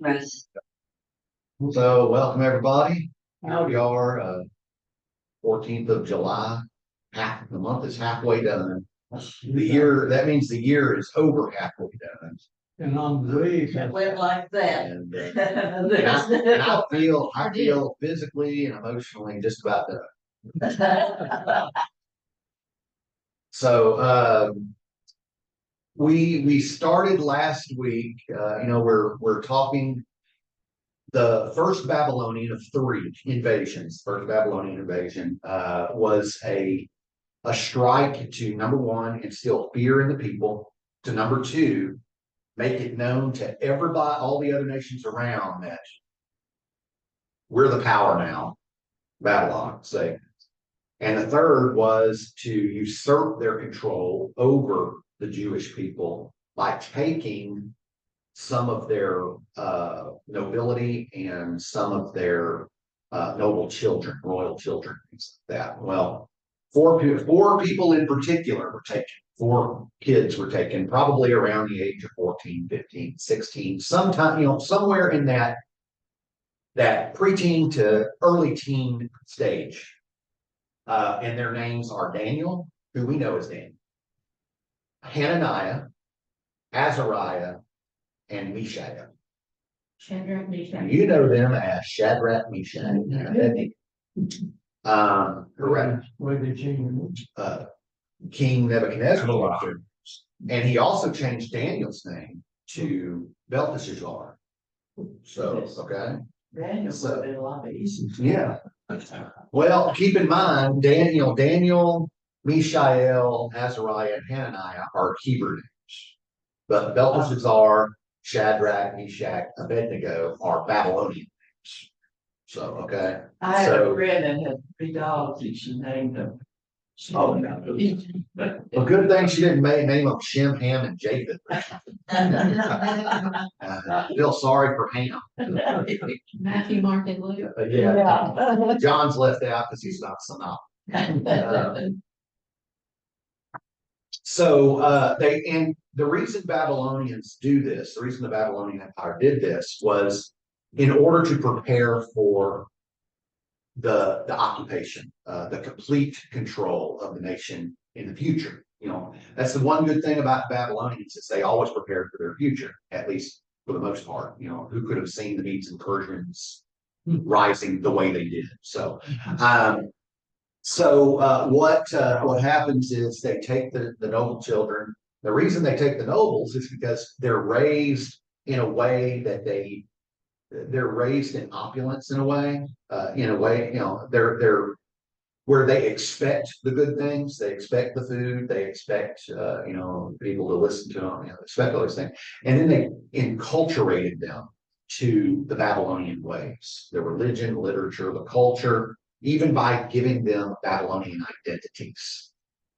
Yes. So welcome everybody. Here we are, 14th of July. Half the month is halfway done. The year, that means the year is over halfway done. And I'm way past. Went like that. And, and I feel physically and emotionally just about done. So, we started last week, we're talking the first Babylonian of three invasions. First Babylonian invasion was a strike to, number one, instill fear in the people, to number two, make it known to everybody, all the other nations around, that we're the power now, Babylon, say. And the third was to usurp their control over the Jewish people by taking some of their nobility and some of their noble children, royal children, things like that. Well, four people in particular were taken. 4 kids were taken, probably around the age of 14, 15, 16, sometime, somewhere in that preteen to early teen stage. And their names are Daniel, who we know as Daniel, Hananiah, Azariah, and Mishael. Shadrach, Meshach. You know them as Shadrach, Meshach, and Abednego. Correct. Why they change King Nebuchadnezzar. And he also changed Daniel's name to Belteshazzar. So, okay. Daniel would have been a lot easier. Yeah. Well, keep in mind, Daniel, Mishael, Azariah, and Hananiah are Hebrew names. But Belteshazzar, Shadrach, Meshach, Abednego are Babylonian names. So, okay. I had a friend that had 3 dogs and she named them. Oh, well, good thing she didn't name them Shem, Ham, and Japheth. Feel sorry for Ham. Matthew, Mark, and Luke. Yeah. John's left out because he's not synoptic. So and the reason Babylonians do this, the reason the Babylonian Empire did this, was in order to prepare for the occupation, the complete control of the nation in the future. That's the one good thing about Babylonians, is they always prepared for their future, at least for the most part. Who could have seen the Medes and Persians rising the way they did? So, what happens is they take the noble children. The reason they take the nobles is because they're raised in a way that they're raised in opulence, in a way, they're where they expect the good things, they expect the food, they expect people to listen to them, they expect all those things, and then they enculturated them to the Babylonian ways, the religion, literature, the culture, even by giving them Babylonian identities.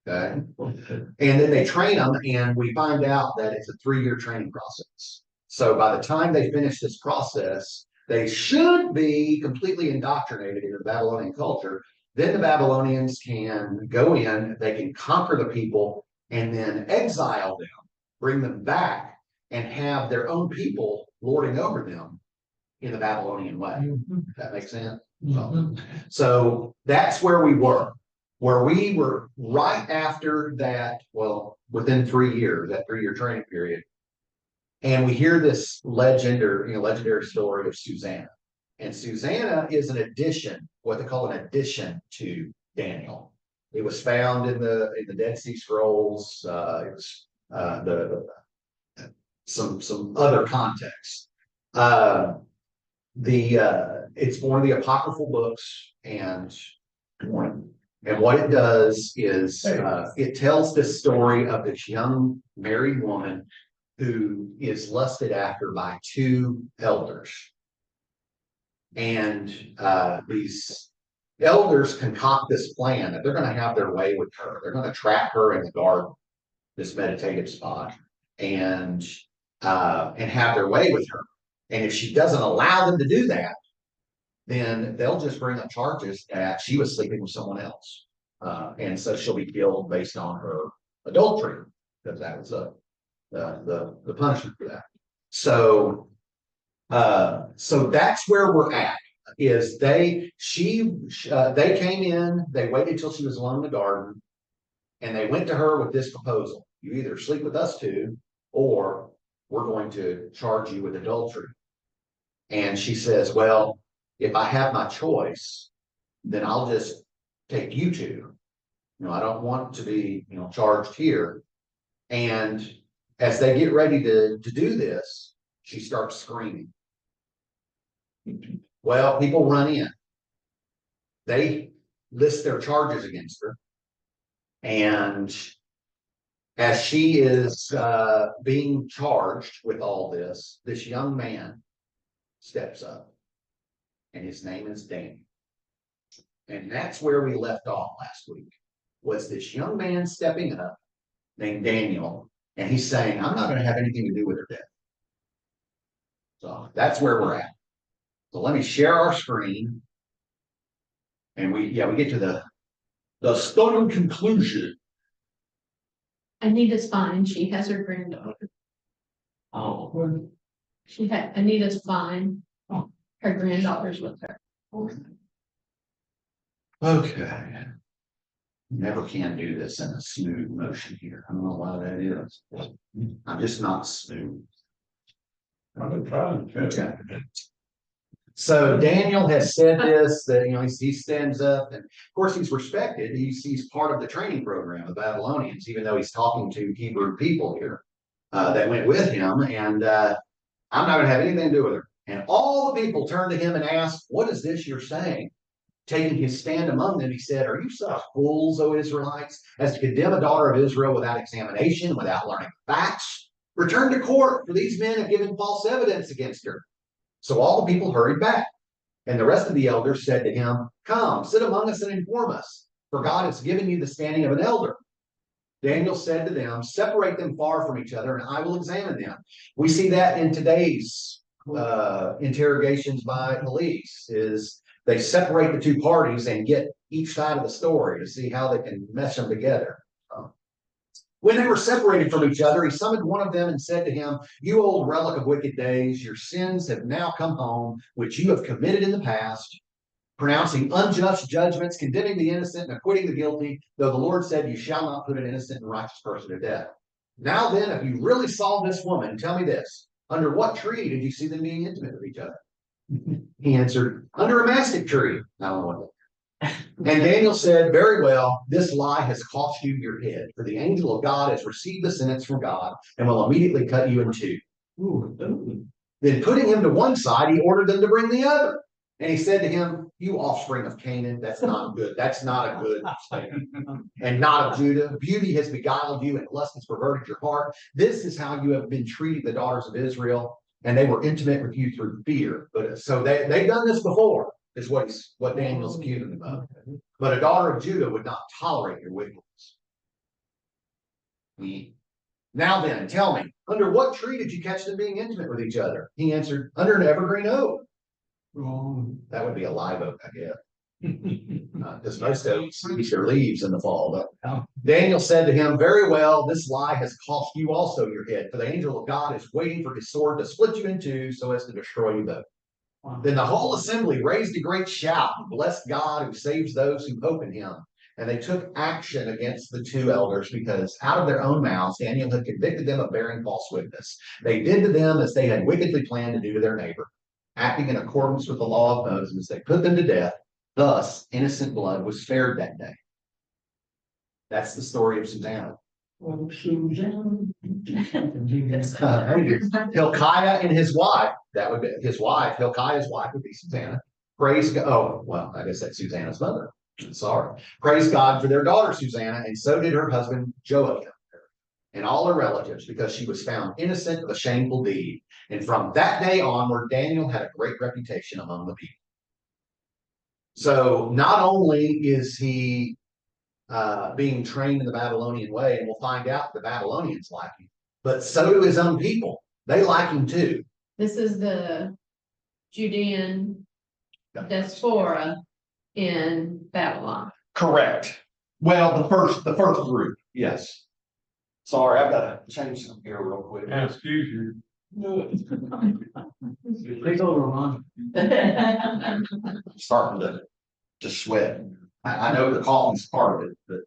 Okay, and then they train them, and we find out that it's a 3-year training process. So by the time they finish this process, they should be completely indoctrinated into the Babylonian culture. Then the Babylonians can go in, they can conquer the people, and then exile them, bring them back, and have their own people lording over them in the Babylonian way. That makes sense? So that's where we were. Where we were right after that, well, within 3 years, that 3-year training period. And we hear this legendary story of Susanna. And Susanna is an addition, what they call an addition to Daniel. It was found in the Dead Sea Scrolls. It was some other context. It's one of the apocryphal books, and what it does is it tells this story of this young married woman who is lusted after by 2 elders. And these elders concoct this plan that they're going to have their way with her. They're going to trap her in the garden, this meditative spot, and have their way with her. And if she doesn't allow them to do that, then they'll just bring up charges that she was sleeping with someone else. And so she'll be killed based on her adultery, because that was the punishment for that. So So that's where we're at, is they came in, they waited till she was alone in the garden. And they went to her with this proposal: you either sleep with us two, or we're going to charge you with adultery. And she says, well, if I have my choice, then I'll just take you two. I don't want to be, charged here. And as they get ready to do this, she starts screaming. Well, people run in. They list their charges against her. And as she is being charged with all this, this young man steps up. And his name is Daniel. And that's where we left off last week, was this young man stepping up named Daniel. And he's saying, I'm not going to have anything to do with her death. So that's where we're at. So let me share our screen. And we get to the stunning conclusion. Anita's fine. She has her granddaughter. Oh, Anita's fine. Her granddaughter's with her. Okay. Never can do this in a smooth motion here. I don't know why that is. I'm just not smooth. I've been trying to. Okay. So Daniel has said this, that, he stands up, and of course he's respected. He's part of the training program of the Babylonians, even though he's talking to Hebrew people here that went with him. And I'm not going to have anything to do with her. And all the people turned to him and asked, what is this you're saying? Taking his stand among them, he said, are you such fools, O Israelites, as to condemn a daughter of Israel without examination, without learning facts? Return to court, for these men have given false evidence against her. So all the people hurried back. And the rest of the elders said to him, come, sit among us and inform us, for God has given you the standing of an elder. Daniel said to them, separate them far from each other, and I will examine them. We see that in today's interrogations by police, is they separate the two parties and get each side of the story to see how they can mesh them together. When they were separated from each other, he summoned one of them and said to him, you old relic of wicked days, your sins have now come home, which you have committed in the past, pronouncing unjust judgments, condemning the innocent and acquitting the guilty, though the Lord said, you shall not put an innocent and righteous person to death. Now then, if you really saw this woman, tell me this, under what tree did you see them being intimate with each other? He answered, under a mastic tree. I don't know what that. And Daniel said, very well, this lie has cost you your head, for the angel of God has received the sentence from God and will immediately cut you in two. Then putting him to one side, he ordered them to bring the other. And he said to him, you offspring of Canaan, that's not good. That's not a good statement. And not of Judah. Beauty has beguiled you and lust has perverted your heart. This is how you have been treating the daughters of Israel. And they were intimate with you through fear. But so they've done this before, is what Daniel's accusing them of. But a daughter of Judah would not tolerate your wickedness. Now then, tell me, under what tree did you catch them being intimate with each other? He answered, under an evergreen oak. That would be a live oak, I guess. Because most oaks release their leaves in the fall. But Daniel said to him, very well, this lie has cost you also your head, for the angel of God is waiting for his sword to split you in two so as to destroy you both. Then the whole assembly raised a great shout and blessed God who saves those who hope in him. And they took action against the two elders because out of their own mouths, Daniel had convicted them of bearing false witness. They did to them as they had wickedly planned to do to their neighbor. Acting in accordance with the law of Moses, they put them to death. Thus, innocent blood was spared that day. That's the story of Susanna. Hilkiah and his wife, that would be his wife, Hilkiah's wife would be Susanna. Praise God. Oh, well, I guess that's Susanna's mother. Sorry. Praise God for their daughter Susanna, and so did her husband Joachim and all her relatives, because she was found innocent of a shameful deed. And from that day onward, Daniel had a great reputation among the people. So not only is he being trained in the Babylonian way, and we'll find out the Babylonians like him, but so do his own people. They like him too. This is the Judean diaspora in Babylon. Correct. Well, the first group, yes. Sorry, I've got to change something here real quick. Excuse you. Take over, Ron. Starting to sweat. I know the calm's part of it, but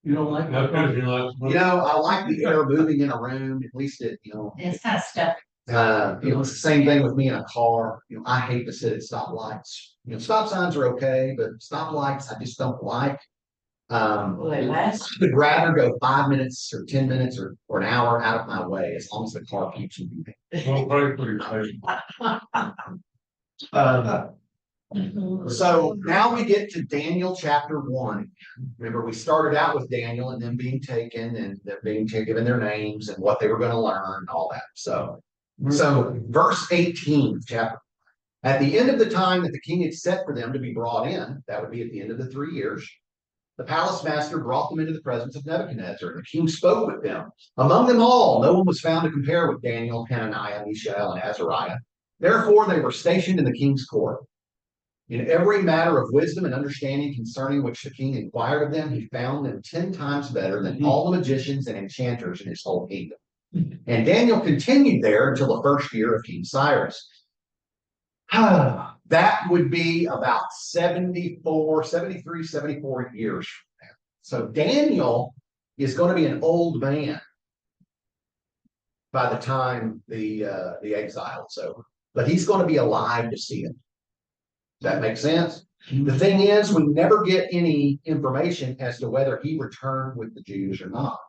You don't like That's my because you're not. you know, I like the air moving in a room, at least it, It's kind of stuff. it's the same thing with me in a car. I hate to sit at stoplights. Stop signs are okay, but stoplights, I just don't like. Well, they last. I would rather go 5 minutes or 10 minutes or an hour out of my way as long as the car keeps moving. Don't pray for your faith. So now we get to Daniel chapter 1. Remember, we started out with Daniel and them being taken and them being given their names and what they were going to learn and all that. So verse 18 of chapter. At the end of the time that the king had set for them to be brought in, that would be at the end of the 3 years, the palace master brought them into the presence of Nebuchadnezzar, and the king spoke with them. Among them all, no one was found to compare with Daniel, Hananiah, Mishael, and Azariah. Therefore, they were stationed in the king's court. In every matter of wisdom and understanding concerning which the king inquired of them, he found them 10 times better than all the magicians and enchanters in his whole kingdom. And Daniel continued there until the first year of King Cyrus. That would be about 74 years from now. So Daniel is going to be an old man by the time the exile is over, but he's going to be alive to see it. That makes sense. The thing is, we never get any information as to whether he returned with the Jews or not.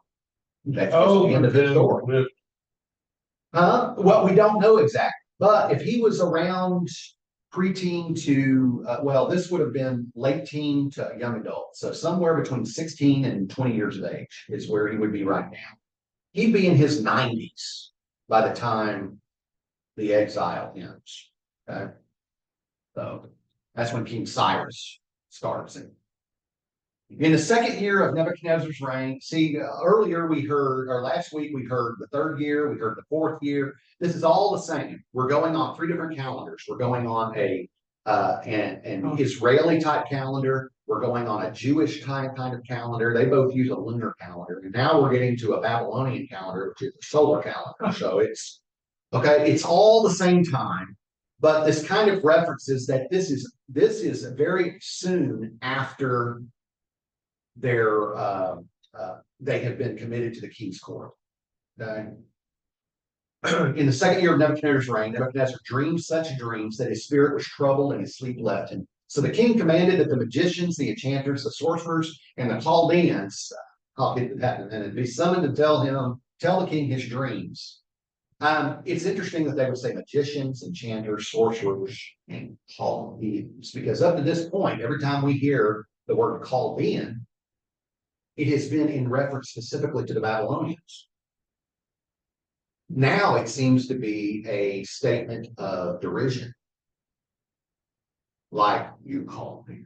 That's just the end of the story. Well, we don't know exactly, but if he was around preteen to, this would have been late teen to young adult. So somewhere between 16 and 20 years of age is where he would be right now. He'd be in his 90s by the time the exile ends. Okay. So that's when King Cyrus starts it. In the second year of Nebuchadnezzar's reign, earlier we heard, or last week we heard the 3rd year, we heard the 4th year. This is all the same. We're going on 3 different calendars. We're going on an Israeli type calendar. We're going on a Jewish type kind of calendar. They both use a lunar calendar. And now we're getting to a Babylonian calendar, which is a solar calendar. So it's all the same time. But this kind of references that this is very soon after they have been committed to the king's court. Okay. In the second year of Nebuchadnezzar's reign, Nebuchadnezzar dreamed such dreams that his spirit was troubled and his sleep left him. So the king commanded that the magicians, the enchanters, the sorcerers, and the Chaldeans, I'll get to that in a minute, be summoned to tell the king his dreams. It's interesting that they would say magicians, enchanters, sorcerers, and Chaldeans, because up to this point, every time we hear the word Chaldean, it has been in reference specifically to the Babylonians. Now it seems to be a statement of derision. Like you call me.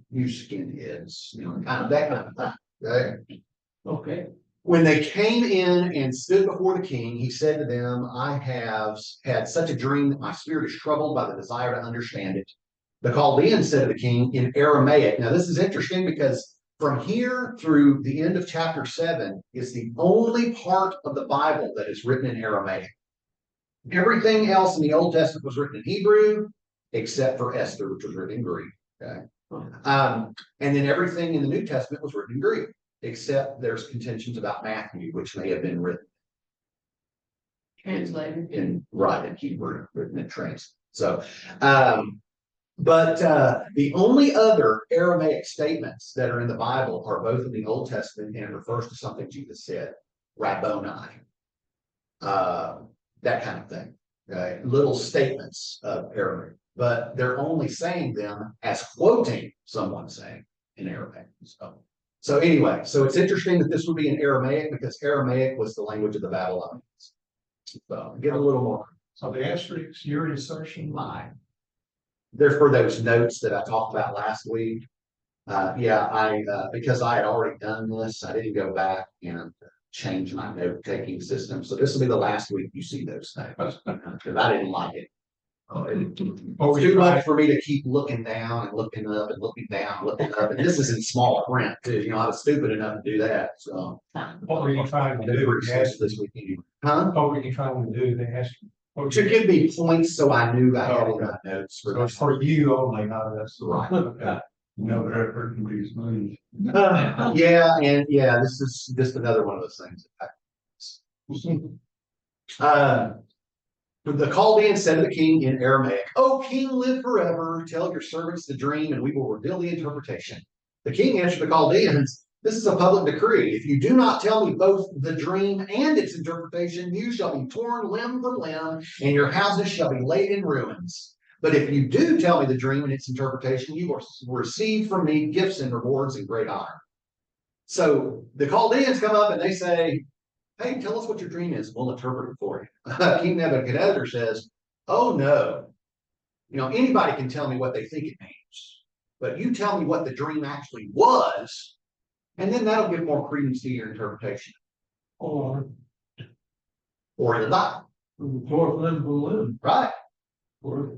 You skinheads, kind of that kind of thing. Okay. Okay. When they came in and stood before the king, he said to them, I have had such a dream that my spirit is troubled by the desire to understand it. The Chaldeans said to the king in Aramaic. Now, this is interesting because from here through the end of chapter 7 is the only part of the Bible that is written in Aramaic. Everything else in the Old Testament was written in Hebrew, except for Esther, which was written in Greek. Okay. And then everything in the New Testament was written in Greek, except there's contentions about Matthew, which may have been written Translated. in Hebrew, written in translation. So, but the only other Aramaic statements that are in the Bible are both in the Old Testament, and it refers to something Jesus said, Rabboni, that kind of thing. Okay? Little statements of Aramaic, but they're only saying them as quoting someone saying in Aramaic. So anyway, so it's interesting that this would be in Aramaic because Aramaic was the language of the Babylonians. So get a little more. So the asterisks, your insertion line. They're for those notes that I talked about last week. Because I had already done this, I didn't go back and change my note taking system. So this will be the last week you see those things because I didn't like it. It's What were too you much trying, for me to keep looking down and looking up and looking down, looking up, and this is in small print too, you know, I was stupid enough to do that, so. what were you trying to do? They asked This weekend. Huh? What were you trying to do? They asked you. What To you- give me points so I knew I had in my notes for So it's this. for you only, not us. Right. Okay. No effort can be smooth. Yeah, and yeah, this is just another one of those things. The Chaldean said to the king in Aramaic, "O king, live forever. Tell your servants the dream, and we will reveal the interpretation." The king answered the Chaldeans, "This is a public decree. If you do not tell me both the dream and its interpretation, you shall be torn limb from limb, and your houses shall be laid in ruins. But if you do tell me the dream and its interpretation, you will receive from me gifts and rewards and great honor." So the Chaldeans come up and they say, "Hey, tell us what your dream is. We'll interpret it for you." King Nebuchadnezzar says, "Oh no, you know, anybody can tell me what they think it means, but you tell me what the dream actually was, and then that'll give more credence to your interpretation, Or, or you'll die." or limb to limb, Right? or.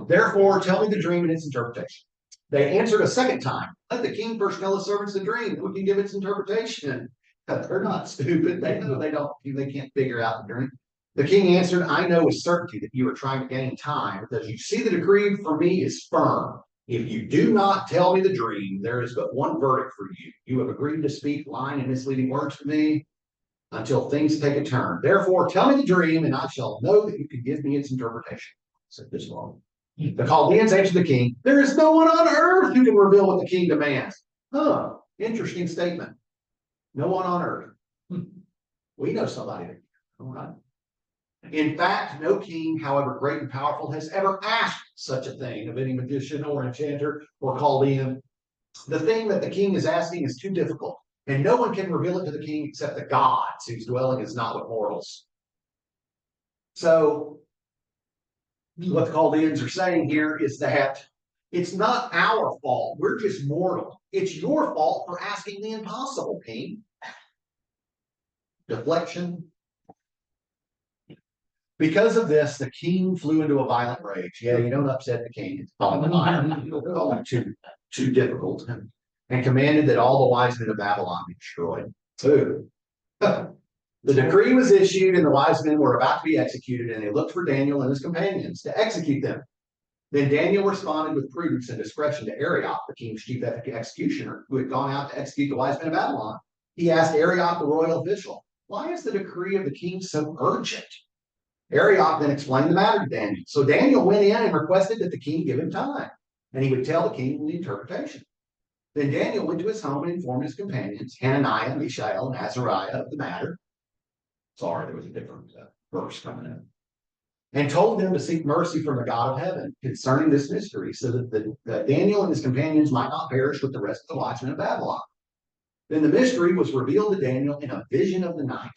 Therefore, tell me the dream and its interpretation. They answered a second time, "Let the king first tell the servants the dream, and we can give its interpretation." They're not stupid. They know they can't figure out the dream. The king answered, "I know with certainty that you are trying to gain time, because you see the decree for me is firm. If you do not tell me the dream, there is but one verdict for you. You have agreed to speak lying and misleading words to me until things take a turn. Therefore, tell me the dream, and I shall know that you can give me its interpretation." Said this long. The Chaldeans answered the king, "There is no one on earth who can reveal what the king demands." Huh, interesting statement. No one on earth. We know somebody that can. All right. In fact, no king, however great and powerful, has ever asked such a thing of any magician or enchanter or Chaldean. The thing that the king is asking is too difficult, and no one can reveal it to the king except the gods, whose dwelling is not with mortals. So, what the Chaldeans are saying here is that it's not our fault. We're just mortal. It's your fault for asking the impossible, king. Deflection. Because of this, the king flew into a violent rage. Yeah, you don't upset the king. It's probably too difficult. And commanded that all the wise men of Babylon be destroyed. Ooh. The decree was issued, and the wise men were about to be executed, and they looked for Daniel and his companions to execute them. Then Daniel responded with prudence and discretion to Arioch, the king's chief executioner, who had gone out to execute the wise men of Babylon. He asked Arioch, the royal official, "Why is the decree of the king so urgent?" Arioch then explained the matter to Daniel. So Daniel went in and requested that the king give him time, and he would tell the king the interpretation. Then Daniel went to his home and informed his companions, Hananiah, Mishael, and Azariah, of the matter. Sorry, there was a different verse coming in. And told them to seek mercy from the God of heaven concerning this mystery, so that Daniel and his companions might not perish with the rest of the watchmen of Babylon. Then the mystery was revealed to Daniel in a vision of the night.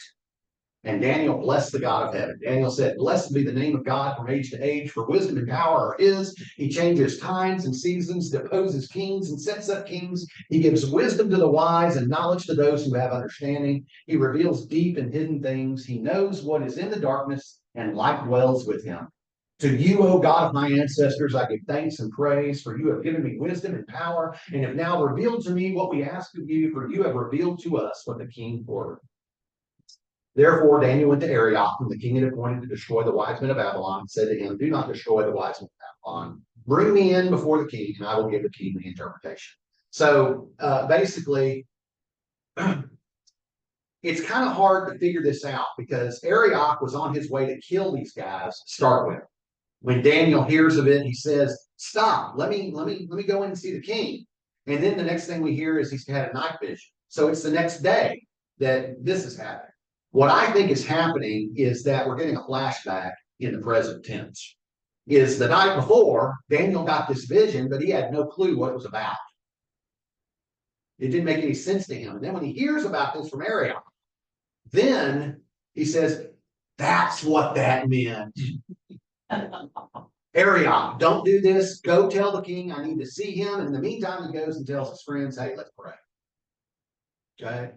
And Daniel blessed the God of heaven. Daniel said, "Blessed be the name of God from age to age, for wisdom and power are his. He changes times and seasons, deposes kings and sets up kings. He gives wisdom to the wise and knowledge to those who have understanding. He reveals deep and hidden things. He knows what is in the darkness, and light dwells with him. To you, O God of my ancestors, I give thanks and praise, for you have given me wisdom and power, and have now revealed to me what we ask of you, for you have revealed to us what the king ordered." Therefore, Daniel went to Arioch, whom the king had appointed to destroy the wise men of Babylon, and said to him, "Do not destroy the wise men of Babylon. Bring me in before the king, and I will give the king the interpretation." So basically, it's kind of hard to figure this out because Arioch was on his way to kill these guys to start with. When Daniel hears of it, he says, "Stop, let me go in and see the king." And then the next thing we hear is he's had a night vision. So it's the next day that this is happening. What I think is happening is that we're getting a flashback in the present tense. Is the night before, Daniel got this vision, but he had no clue what it was about. It didn't make any sense to him. And then when he hears about this from Arioch, then he says, "That's what that meant." Arioch, don't do this. Go tell the king I need to see him. And in the meantime, he goes and tells his friends, "Hey, let's pray." Okay.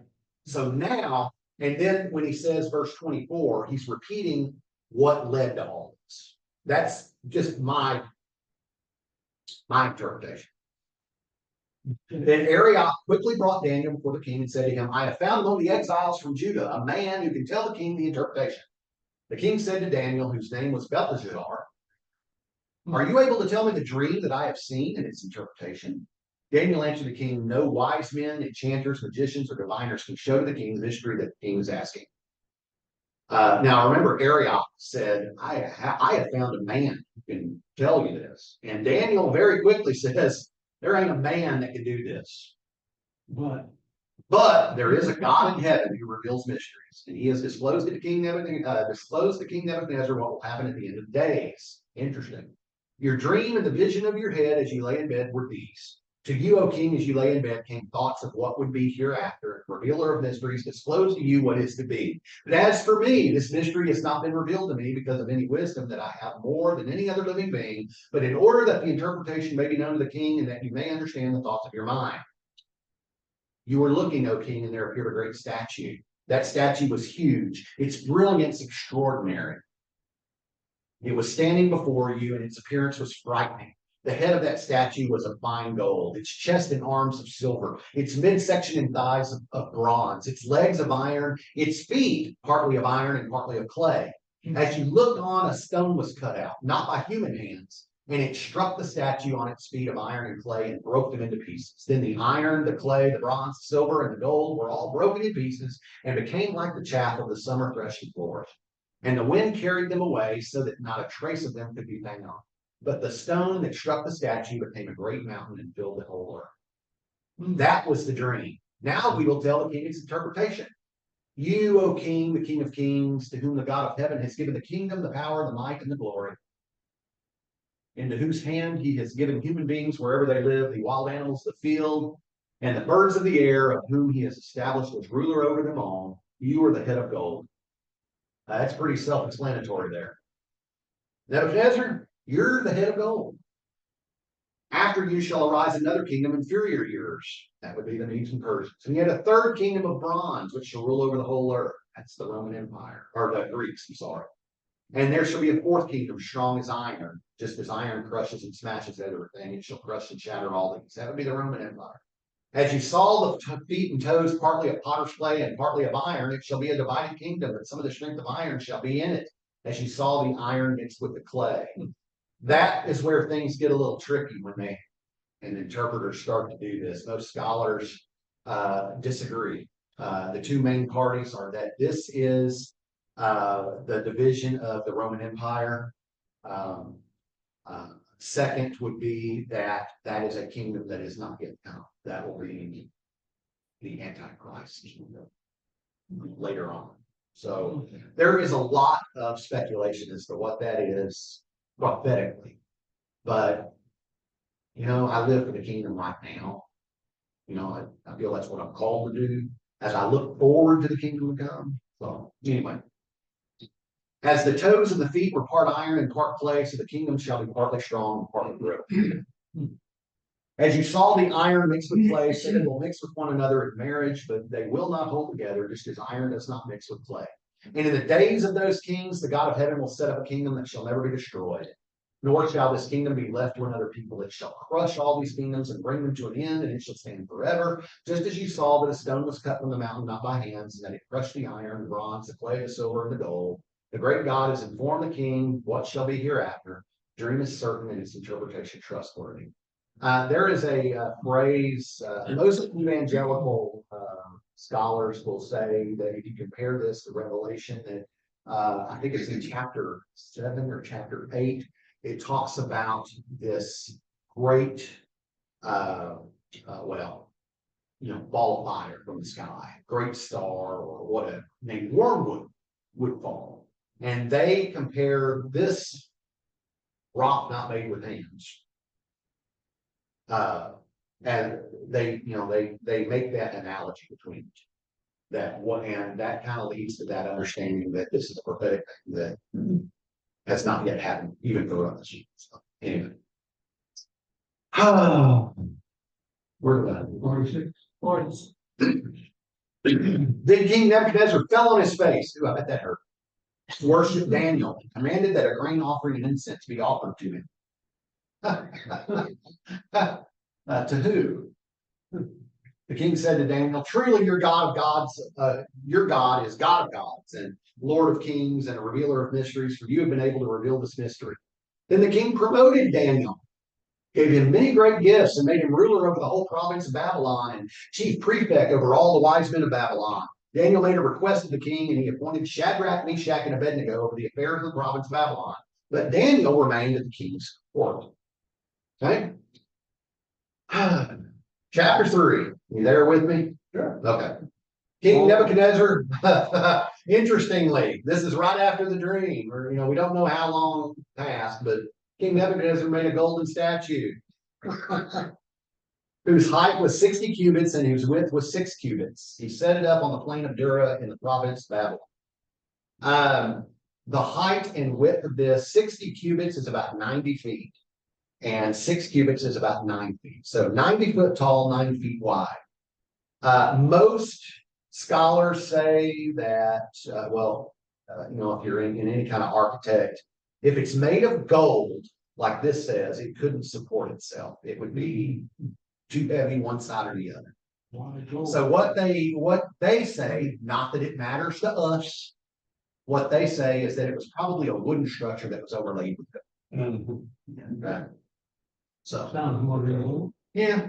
So now, and then when he says verse 24, he's repeating what led to all this. That's just my interpretation. Then Arioch quickly brought Daniel before the king and said to him, I have found among the exiles from Judah a man who can tell the king the interpretation. The king said to Daniel, whose name was Belteshazzar, are you able to tell me the dream that I have seen and its interpretation? Daniel answered the king, no wise men, enchanters, magicians, or diviners can show to the king the mystery that the king is asking. Now remember, Arioch said, I have found a man who can tell you this. And Daniel very quickly says, there ain't a man that can do this. But there is a God in heaven who reveals mysteries, and he has disclosed to King Nebuchadnezzar what will happen at the end of days. Interesting. Your dream and the vision of your head as you lay in bed were these. To you, O king, as you lay in bed, came thoughts of what would be hereafter. Revealer of mysteries, disclose to you what is to be. But as for me, this mystery has not been revealed to me because of any wisdom that I have more than any other living being, but in order that the interpretation may be known to the king and that you may understand the thoughts of your mind. You were looking, O king, and there appeared a great statue. That statue was huge. Its brilliance extraordinary. It was standing before you, and its appearance was frightening. The head of that statue was of fine gold, its chest and arms of silver, its midsection and thighs of bronze, its legs of iron, its feet partly of iron and partly of clay. As you looked on, a stone was cut out, not by human hands, and it struck the statue on its feet of iron and clay and broke them into pieces. Then the iron, the clay, the bronze, the silver, and the gold were all broken in pieces and became like the chaff of the summer threshing floors. And the wind carried them away so that not a trace of them could be found. But the stone that struck the statue became a great mountain and filled the whole earth. That was the dream. Now we will tell the king its interpretation. You, O king, the king of kings, to whom the God of heaven has given the kingdom, the power, the might, and the glory, into whose hand he has given human beings wherever they live, the wild animals of the field, and the birds of the air, of whom he has established as ruler over them all. You are the head of gold. That's pretty self-explanatory there. Nebuchadnezzar, you're the head of gold. After you shall arise another kingdom inferior to yours. That would be the Medes and Persians. And yet a third kingdom of bronze, which shall rule over the whole earth. That's the Roman Empire, or the Greeks, I'm sorry. And there shall be a fourth kingdom, strong as iron. Just as iron crushes and smashes everything, it shall crush and shatter all things. That would be the Roman Empire. As you saw the feet and toes partly of potter's clay and partly of iron, it shall be a divided kingdom, but some of the strength of iron shall be in it. As you saw the iron mixed with the clay. That is where things get a little tricky when interpreters start to do this. Most scholars disagree. The two main parties are that this is the division of the Roman Empire. Second would be that is a kingdom that is not yet come. That will be the Antichrist later on. So there is a lot of speculation as to what that is prophetically. But, I live for the kingdom right now. I feel that's what I'm called to do as I look forward to the kingdom to come. So anyway, as the toes of the feet were part iron and part clay, so the kingdom shall be partly strong and partly brittle. As you saw the iron mixed with clay, so they will mix with one another in marriage, but they will not hold together, just as iron does not mix with clay. And in the days of those kings, the God of heaven will set up a kingdom that shall never be destroyed. Nor shall this kingdom be left to another people. It shall crush all these kingdoms and bring them to an end, and it shall stand forever. Just as you saw that a stone was cut from the mountain, not by hands, and that it crushed the iron, the bronze, the clay, the silver, and the gold. The great God has informed the king what shall be hereafter. Dream is certain and its interpretation trustworthy. There is a phrase, most evangelical scholars will say that if you compare this to Revelation, that I think it's in chapter 7 or chapter 8, it talks about this great, ball of fire from the sky, great star or whatever, named wormwood would fall. And they compare this rock not made with hands. And they make that analogy between that one, and that kind of leads to that understanding that this is a prophetic thing that has not yet happened, even for us. So, anyway. We're done. 46. Then King Nebuchadnezzar fell on his face. Ooh, I bet that hurt. worshiped Daniel and commanded that a grain offering and incense be offered to him. To who? The king said to Daniel, truly your God of gods, your God is God of gods and Lord of kings and a revealer of mysteries, for you have been able to reveal this mystery. Then the king promoted Daniel, gave him many great gifts, and made him ruler over the whole province of Babylon and chief prefect over all the wise men of Babylon. Daniel made a request of the king, and he appointed Shadrach, Meshach, and Abednego over the affairs of the province of Babylon. But Daniel remained at the king's court. Okay? Chapter 3. You there with me? Sure. Okay. King Nebuchadnezzar, interestingly, this is right after the dream, or we don't know how long passed, but King Nebuchadnezzar made a golden statue whose height was 60 cubits and whose width was 6 cubits. He set it up on the plain of Dura in the province of Babylon. The height and width of this 60 cubits is about 90 feet, and 6 cubits is about 9 feet. So 90 foot tall, 9 feet wide. Most scholars say that, if you're in any kind of architect, if it's made of gold, like this says, it couldn't support itself. It would be too heavy one side or the other. So what they say, not that it matters to us, what they say is that it was probably a wooden structure that was overlaid with gold. Okay. So Sounds more real. yeah.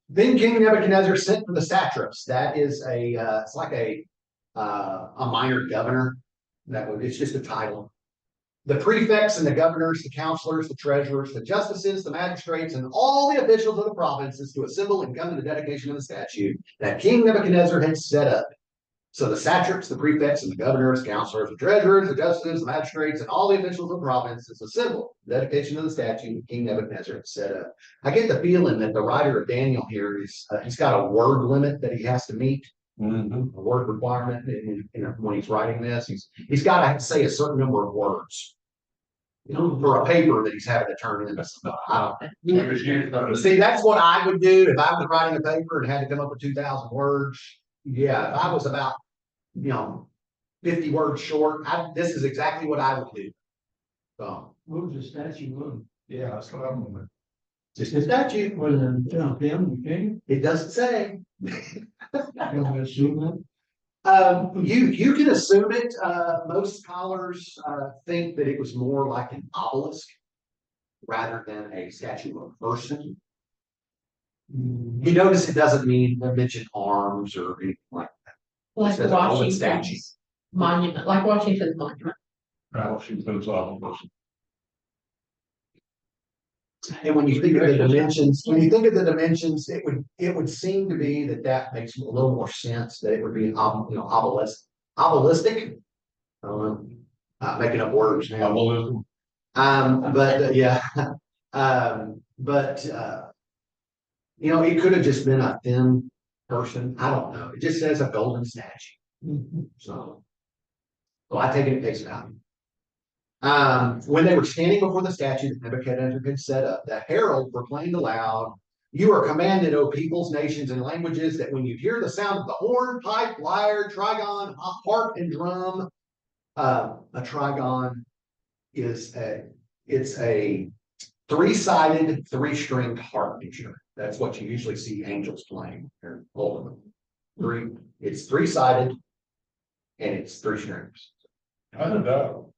Then King Nebuchadnezzar sent for the satraps. That is it's like a minor governor. It's just a title. The prefects and the governors, the counselors, the treasurers, the justices, the magistrates, and all the officials of the provinces to assemble and come to the dedication of the statue that King Nebuchadnezzar had set up. So the satraps, the prefects, and the governors, counselors, the treasurers, the justices, the magistrates, and all the officials of the provinces assembled. The dedication of the statue that King Nebuchadnezzar had set up. I get the feeling that the writer of Daniel here is he's got a word limit that he has to meet. A word requirement when he's writing this. He's got to say a certain number of words, for a paper that he's having to turn in. See, that's what I would do if I was writing a paper and had to come up with 2,000 words. Yeah, if I was about 50 words short, this is exactly what I would do. So What was the statue of? Yeah, that's what I'm wondering. just a statue. Was it him, the king? It doesn't say. Can we assume You can assume it. Most scholars think that it was more like an obelisk rather than a statue of a person. that? You notice it doesn't mention arms or anything like that. Like says a golden statue. Washington's monument, like Washington's monument. Washington's office. And when you think of the dimensions, it would seem to be that makes a little more sense, that it would be obelistic. I don't know, making up words now. Symbolism. It could have just been a thin person. I don't know. It just says a golden statue. So I take it at face value. When they were standing before the statue that Nebuchadnezzar had set up, the herald proclaimed aloud, "You are commanded, O peoples, nations, and languages, that when you hear the sound of the horn, pipe, lyre, trigon, harp, and drum," a trigon is a three-sided, three-stringed harp instrument. That's what you usually see angels playing. They're holding them. It's three-sided, and it's 3 strings. I don't know.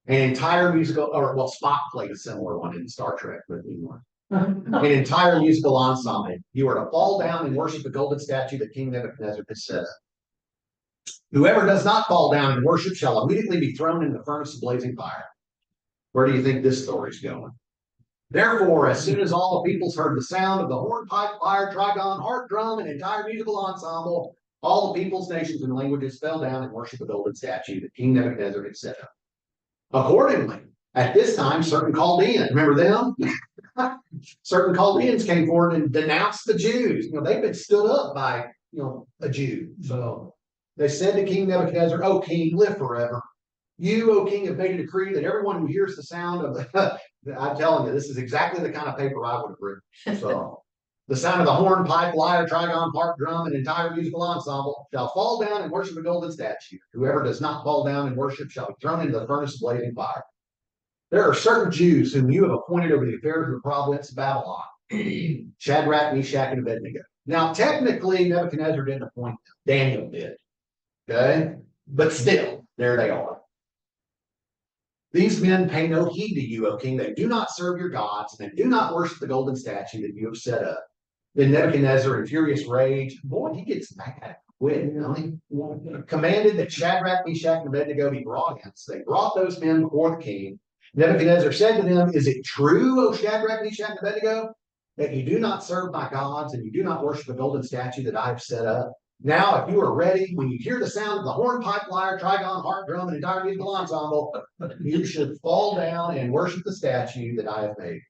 An entire musical, Spock played a similar one in Star Trek, but an entire musical ensemble. You are to fall down and worship the golden statue that King Nebuchadnezzar has set up. Whoever does not fall down and worship shall immediately be thrown into the furnace of blazing fire. Where do you think this story's going? Therefore, as soon as all the peoples heard the sound of the horn, pipe, lyre, trigon, harp, drum, and entire musical ensemble, all the peoples, nations, and languages fell down and worshiped the golden statue that King Nebuchadnezzar had set up. Accordingly, at this time, certain Chaldeans, remember them? Certain Chaldeans came forward and denounced the Jews. They've been stood up by, a Jew. So they said to King Nebuchadnezzar, "O king, live forever. You, O king, have made a decree that everyone who hears the sound of I'm telling you, this is exactly the kind of paper I would have written. So The sound of the horn, pipe, lyre, trigon, harp, drum, and entire musical ensemble shall fall down and worship a golden statue. Whoever does not fall down and worship shall be thrown into the furnace of blazing fire. There are certain Jews whom you have appointed over the affairs of the province of Babylon. Shadrach, Meshach, and Abednego. Now, technically, Nebuchadnezzar didn't appoint them. Daniel did. Okay? But still, there they are. These men pay no heed to you, O king. They do not serve your gods, and they do not worship the golden statue that you have set up. Then Nebuchadnezzar, in furious rage, boy, he gets mad. Quit, commanded that Shadrach, Meshach, and Abednego be brought in. So they brought those men before the king. Nebuchadnezzar said to them, "Is it true, O Shadrach, Meshach, and Abednego, that you do not serve my gods and you do not worship the golden statue that I have set up? Now, if you are ready, when you hear the sound of the horn, pipe, lyre, trigon, harp, drum, and entire musical ensemble, you should fall down and worship the statue that I have made.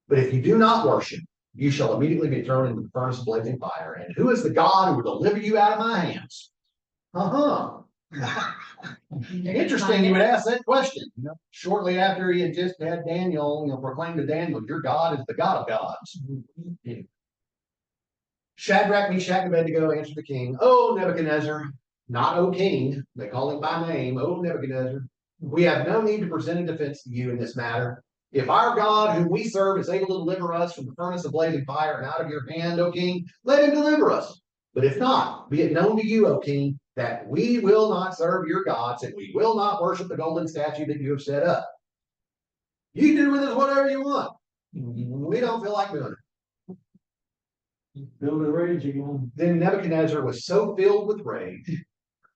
But if you do not worship, you shall immediately be thrown into the furnace of blazing fire. And who is the God who will deliver you out of my hands?" Interesting, you would ask that question. Shortly after he had just had Daniel, proclaim to Daniel, "Your God is the God of gods." Shadrach, Meshach, and Abednego answered the king, "O Nebuchadnezzar," not "O king," they call him by name, "O Nebuchadnezzar, we have no need to present a defense to you in this matter. If our God, whom we serve, is able to deliver us from the furnace of blazing fire and out of your hand, O king, let him deliver us. But if not, be it known to you, O king, that we will not serve your gods and we will not worship the golden statue that you have set up. You do with us whatever you want. We don't feel like doing it." Feel the rage again. Then Nebuchadnezzar was so filled with rage.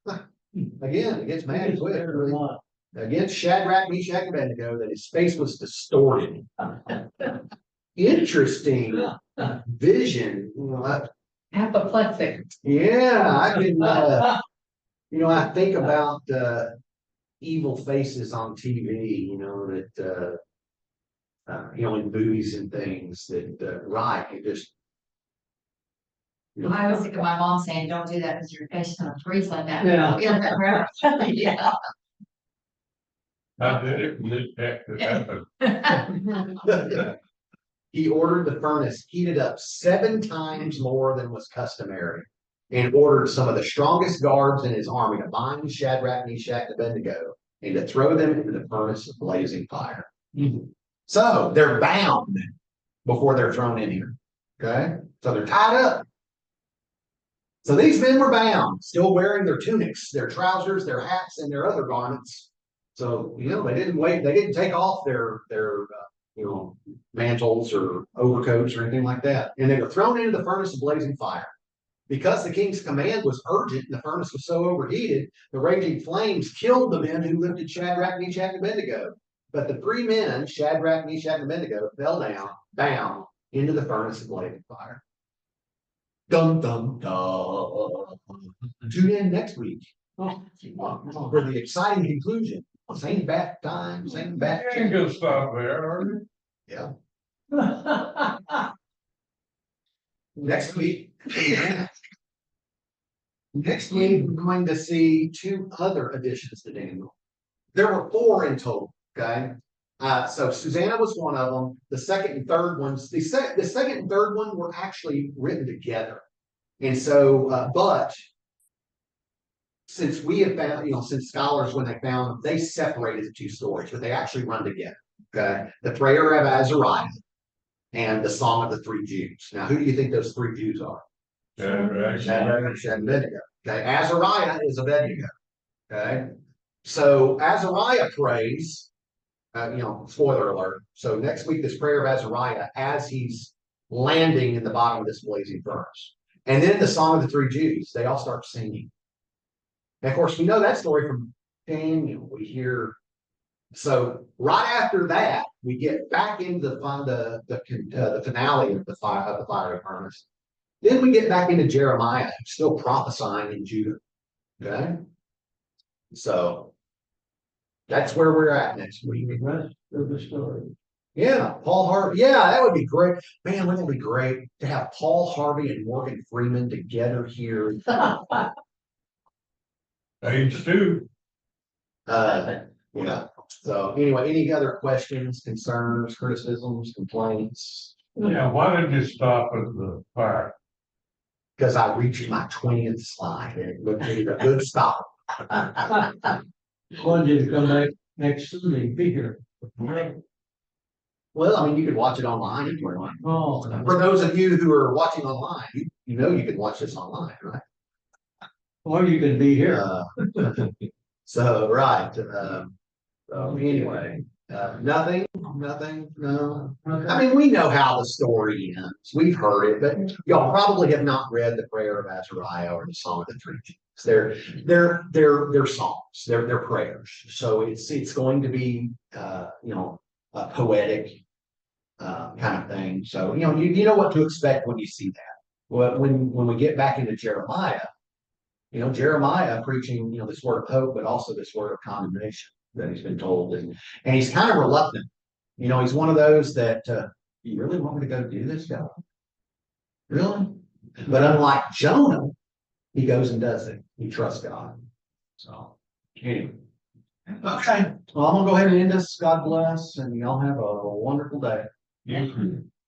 Again, it gets mad quick. Against Shadrach, Meshach, and Abednego, that his face was distorted. Interesting vision. Apoplectic. Yeah, I can, I think about evil faces on TV, that, in movies and things that, right, you just. I was thinking of my mom saying, "Don't do that because your face is gonna freeze like that." Yeah. Yeah. I did it, and it happened. He ordered the furnace heated up 7 times more than was customary, and ordered some of the strongest guards in his army to bind Shadrach, Meshach, and Abednego, and to throw them into the furnace of blazing fire. So they're bound before they're thrown in here. Okay, so they're tied up. So these men were bound, still wearing their tunics, their trousers, their hats, and their other garments. So they didn't wait. They didn't take off their mantles or overcoats or anything like that. And they were thrown into the furnace of blazing fire. Because the king's command was urgent and the furnace was so overheated, the raging flames killed the men who lifted Shadrach, Meshach, and Abednego. But the 3 men, Shadrach, Meshach, and Abednego, fell down, bound, into the furnace of blazing fire. Dum, dum, dum. Tune in next week for the exciting conclusion. Same bat time, same bat You ain't gonna stop there, are you? Yeah. Next week. Next week, we're going to see 2 other additions to Daniel. There were 4 in total. Okay. So Susanna was one of them. The second and third ones, the second and third one were actually written together. And so, but since we have found, since scholars, when they found them, they separated the 2 stories, but they actually run together. Okay. The prayer of Azariah and the song of the 3 Jews. Now, who do you think those 3 Jews are? Shadrach. Shadrach, Meshach, and Abednego. Okay. Azariah is Abednego. Okay. So Azariah prays, spoiler alert. So next week, this prayer of Azariah as he's landing in the bottom of this blazing furnace. And then the song of the 3 Jews, they all start singing. And of course, we know that story from Daniel. We hear, so right after that, we get back into the finale of the fiery furnace. Then we get back into Jeremiah, still prophesying in Judah. Okay, so that's where we're at next week. The rest of the story. Yeah, Paul Harvey. Yeah, that would be great. Man, wouldn't it be great to have Paul Harvey and Morgan Freeman together here? Age 2. Yeah. So anyway, any other questions, concerns, criticisms, complaints? Yeah, why did you stop at the park? Because I reached my 20th slide and it would be a good stop. Wanted you to come back next Sunday, be here. Well, I mean, you could watch it online if you want. Oh. For those of you who are watching online, you know you can watch this online, right? Or you could be here. So, right, so anyway, nothing, no. I mean, we know how the story ends. We've heard it, but y'all probably have not read the prayer of Azariah or the Song of the Three Kings. They're songs, they're prayers. So it's going to be, a poetic, kind of thing. So, you know what to expect when you see that. Well, when we get back into Jeremiah, Jeremiah preaching, this word of hope, but also this word of condemnation that he's been told. And he's kind of reluctant. He's one of those that, you really want me to go do this, God? Really? But unlike Jonah, he goes and does it. He trusts God. So, anyway. Okay. Well, I'm going to go ahead and end this. God bless. And y'all have a wonderful day. You